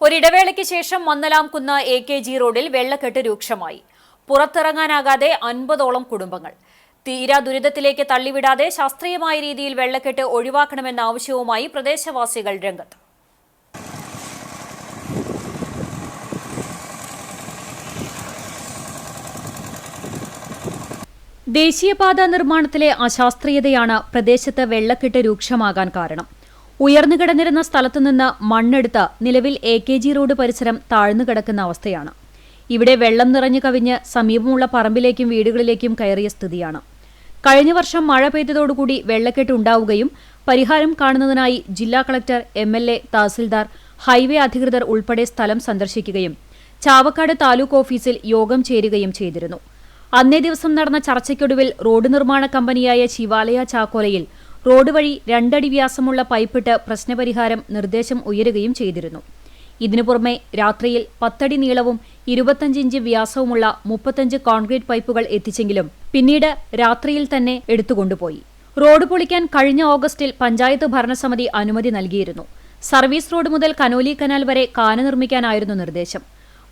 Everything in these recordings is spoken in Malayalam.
ഒരിടവേളയ്ക്ക് ശേഷം മന്നലാംകുന്ന് AKG റോഡിൽ വെള്ളക്കെട്ട് രൂക്ഷമായി. പുറത്തിറങ്ങാനാകാതെ 50ഓളം കുടുംബങ്ങൾ. തീരാ ദുരിതത്തിലേക്ക് തള്ളിവിടാതെ ശാസ്ത്രീയമായ രീതിയിൽ വെള്ളക്കെട്ട് ഒഴിവാക്കണമെന്ന ആവശ്യവുമായി പ്രദേശവാസികൾ രംഗത്ത്. ദേശീയപാത നിർമ്മാണത്തിലെ അശാസ്ത്രീയതയാണ് പ്രദേശത്ത് വെള്ളക്കെട്ട് രൂക്ഷമാകാൻ കാരണം. ഉയർന്നു കിടന്നിരുന്ന സ്ഥലത്തുനിന്ന് മണ്ണെടുത്ത് നിലവിൽ AKG റോഡ് പരിസരം താഴ്ന്നു കിടക്കുന്ന അവസ്ഥയാണ്. ഇവിടെ വെള്ളം നിറഞ്ഞു കവിഞ്ഞ് സമീപമുള്ള പറമ്പിലേക്കും വീടുകളിലേക്കും കയറിയ സ്ഥിതിയാണ്. കഴിഞ്ഞ വർഷം മഴ പെയ്തതോടുകൂടി വെള്ളക്കെട്ട് ഉണ്ടാവുകയും പരിഹാരം കാണുന്നതിനായി ജില്ലാ കളക്ടർ, MLA, തഹസിൽദാർ, ഹൈവേ അധികൃതർ ഉൾപ്പെടെ സ്ഥലം സന്ദർശിക്കുകയും ചാവക്കാട് താലൂക്ക് ഓഫീസിൽ യോഗം ചേരുകയും ചെയ്തിരുന്നു. അന്നേ ദിവസം നടന്ന ചർച്ചയ്ക്കൊടുവിൽ റോഡ് നിർമ്മാണ കമ്പനിയായ ശിവാലയ ചാക്കോലയിൽ റോഡ് വഴി 2 അടി വ്യാസമുള്ള പൈപ്പിട്ട് പ്രശ്നപരിഹാരം നിർദ്ദേശം ഉയരുകയും ചെയ്തിരുന്നു. ഇതിനു പുറമെ രാത്രിയിൽ 10 അടി നീളവും 25 ഇഞ്ച് വ്യാസവുമുള്ള 35 കോൺക്രീറ്റ് പൈപ്പുകൾ എത്തിച്ചെങ്കിലും പിന്നീട് രാത്രിയിൽ തന്നെ എടുത്തുകൊണ്ടുപോയി. റോഡ് പൊളിക്കാൻ കഴിഞ്ഞ ഓഗസ്റ്റിൽ പഞ്ചായത്ത് ഭരണസമിതി അനുമതി നൽകിയിരുന്നു. സർവീസ് റോഡ് മുതൽ കനോലി കനാൽ വരെ കാന നിർമ്മിക്കാനായിരുന്നു നിർദ്ദേശം.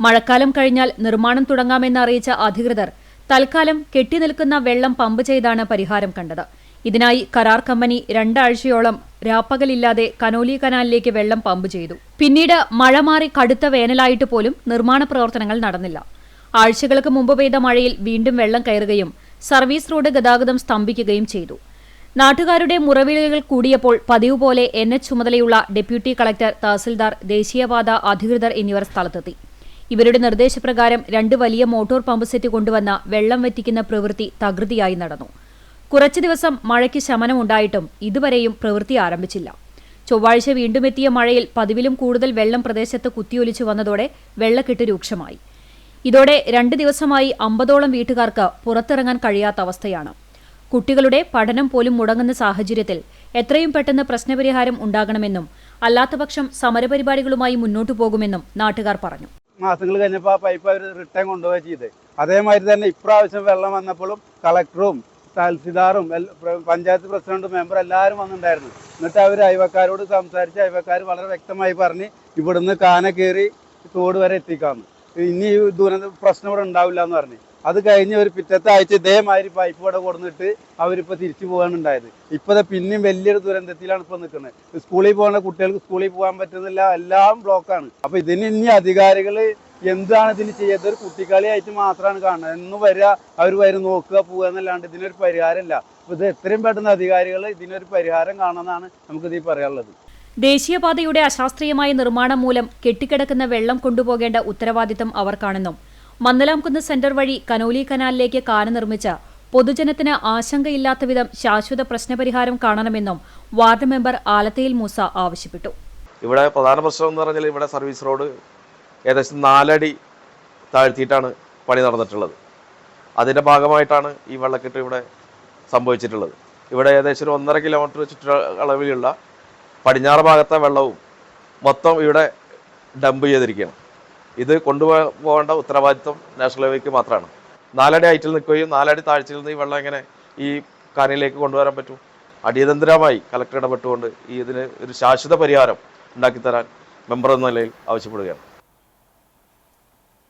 മഴക്കാലം കഴിഞ്ഞാൽ നിർമ്മാണം തുടങ്ങാമെന്ന് അറിയിച്ച അധികൃതർ തൽക്കാലം കെട്ടിനിൽക്കുന്ന വെള്ളം പമ്പ് ചെയ്താണ് പരിഹാരം കണ്ടത്. ഇതിനായി കരാർ കമ്പനി 2 ആഴ്ചയോളം രാപ്പകലില്ലാതെ കനോലി കനാലിലേക്ക് വെള്ളം പമ്പ് ചെയ്തു. പിന്നീട് മഴ മാറി കടുത്ത വേനലായിട്ട് പോലും നിർമ്മാണ പ്രവർത്തനങ്ങൾ നടന്നില്ല. ആഴ്ചകൾക്ക് മുമ്പ് പെയ്ത മഴയിൽ വീണ്ടും വെള്ളം കയറുകയും സർവീസ് റോഡ് ഗതാഗതം സ്തംഭിക്കുകയും ചെയ്തു. നാട്ടുകാരുടെ മുറവിളികൾ കൂടിയപ്പോൾ പതിവ് പോലെ NH ചുമതലയുള്ള ഡെപ്യൂട്ടി കളക്ടർ, തഹസിൽദാർ, ദേശീയപാത അധികൃതർ എന്നിവർ സ്ഥലത്തെത്തി. ഇവരുടെ നിർദ്ദേശപ്രകാരം 2 വലിയ മോട്ടോർ പമ്പ് സെറ്റ് കൊണ്ടുവന്ന വെള്ളം വറ്റിക്കുന്ന പ്രവൃത്തി തകൃതിയായി നടന്നു. കുറച്ചു ദിവസം മഴയ്ക്ക് ശമനമുണ്ടായിട്ടും ഇതുവരെയും പ്രവൃത്തി ആരംഭിച്ചില്ല. ചൊവ്വാഴ്ച വീണ്ടും എത്തിയ മഴയിൽ പതിവിലും കൂടുതൽ വെള്ളം പ്രദേശത്ത് കുത്തിയൊലിച്ചു വന്നതോടെ വെള്ളക്കെട്ട് രൂക്ഷമായി. ഇതോടെ 2 ദിവസമായി 50ഓളം വീട്ടുകാർക്ക് പുറത്തിറങ്ങാൻ കഴിയാത്ത അവസ്ഥയാണ്. കുട്ടികളുടെ പഠനം പോലും മുടങ്ങുന്ന സാഹചര്യത്തിൽ എത്രയും പെട്ടെന്ന് പ്രശ്നപരിഹാരം ഉണ്ടാകണമെന്നും അല്ലാത്തപക്ഷം സമരപരിപാടികളുമായി മുന്നോട്ടു പോകുമെന്നും നാട്ടുകാർ പറഞ്ഞു. മാസങ്ങൾ കഴിഞ്ഞപ്പോൾ ആ പൈപ്പ് അവർ റിട്ടേൺ കൊണ്ടുപോവുക ചെയ്ത്. അതേമാതിരി തന്നെ ഇപ്രാവശ്യം വെള്ളം വന്നപ്പോഴും കളക്ടറും തഹസിൽദാറും പഞ്ചായത്ത് പ്രസിഡന്റും മെമ്പർ എല്ലാവരും വന്നിട്ടുണ്ടായിരുന്നു. എന്നിട്ട് അവർ അയൽവക്കാരോട് സംസാരിച്ച് അയൽവക്കാർ വളരെ വ്യക്തമായി പറഞ്ഞ് ഇവിടുന്ന് കാന കയറി തോട് വരെ എത്തിക്കാമെന്ന്, ഇനി ഈ ദുരന്ത പ്രശ്നം ഇവിടെ ഉണ്ടാവില്ല എന്ന് പറഞ്ഞു. അത് കഴിഞ്ഞ് ഒരു പിറ്റത്തെ ആഴ്ച ഇതേമാതിരി പൈപ്പ് ഇവിടെ കൊടുത്തിട്ട് അവരിപ്പോൾ തിരിച്ചു പോകാനുണ്ടായത്. ഇപ്പോൾ പിന്നെയും വലിയൊരു ദുരന്തത്തിലാണ് ഇപ്പോൾ നിൽക്കുന്നത്. സ്കൂളിൽ പോകുന്ന കുട്ടികൾക്ക് സ്കൂളിൽ പോകാൻ പറ്റുന്നില്ല, എല്ലാം ബ്ലോക്കാണ്. അപ്പോൾ ഇതിന് ഇനി അധികാരികൾ എന്താണ് ഇതിന് ചെയ്യാത്ത? ഒരു കുട്ടിക്കളിയായിട്ട് മാത്രമാണ് കാണുന്നത്. എന്ന് വരിക, അവർ വരും, നോക്കുക, പോവുക എന്നല്ലാണ്ട് ഇതിനൊരു പരിഹാരമില്ല. അപ്പോൾ ഇത് എത്രയും പെട്ടെന്ന് അധികാരികൾ ഇതിനൊരു പരിഹാരം കാണണമെന്നാണ് നമുക്കിത് പറയാനുള്ളത്. ദേശീയപാതയുടെ അശാസ്ത്രീയമായ നിർമ്മാണം മൂലം കെട്ടിക്കിടക്കുന്ന വെള്ളം കൊണ്ടുപോകേണ്ട ഉത്തരവാദിത്തം അവർക്കാണെന്നും മന്നലാംകുന്ന് സെന്റർ വഴി കനോലി കനാലിലേക്ക് കാന നിർമ്മിച്ച പൊതുജനത്തിന് ആശങ്കയില്ലാത്ത വിധം ശാശ്വത പ്രശ്നപരിഹാരം കാണണമെന്നും വാർഡ് മെമ്പർ ആലത്തയിൽ മൂസ ആവശ്യപ്പെട്ടു. ഇവിടെ പ്രധാന പ്രശ്നം എന്ന് പറഞ്ഞാൽ ഇവിടെ സർവീസ് റോഡ് ഏകദേശം 4 അടി താഴ്ത്തിയിട്ടാണ് പണി നടന്നിട്ടുള്ളത്. അതിൻ്റെ ഭാഗമായിട്ടാണ് ഈ വെള്ളക്കെട്ട് ഇവിടെ സംഭവിച്ചിട്ടുള്ളത്. ഇവിടെ ഏകദേശം ഒരു 1.5 കിലോമീറ്റർ ചുറ്റളവിലുള്ള പടിഞ്ഞാറ് ഭാഗത്തെ വെള്ളവും മൊത്തം ഇവിടെ ഡംപ് ചെയ്തിരിക്കുകയാണ്. ഇത് കൊണ്ടുപോകേണ്ട ഉത്തരവാദിത്വം നാഷണൽ ഹൈവേക്ക് മാത്രമാണ്. 4 അടി ഹൈറ്റിൽ നിൽക്കുകയും 4 അടി താഴ്ചയിൽ നിന്ന് ഈ വെള്ളം എങ്ങനെ ഈ കാനയിലേക്ക് കൊണ്ടുവരാൻ പറ്റും? അടിയന്തരമായി കലക്ടർ ഇടപെട്ടുകൊണ്ട് ഇതിന് ഒരു ശാശ്വത പരിഹാരം ഉണ്ടാക്കിത്തരാൻ മെമ്പർ എന്ന നിലയിൽ ആവശ്യപ്പെടുകയാണ്.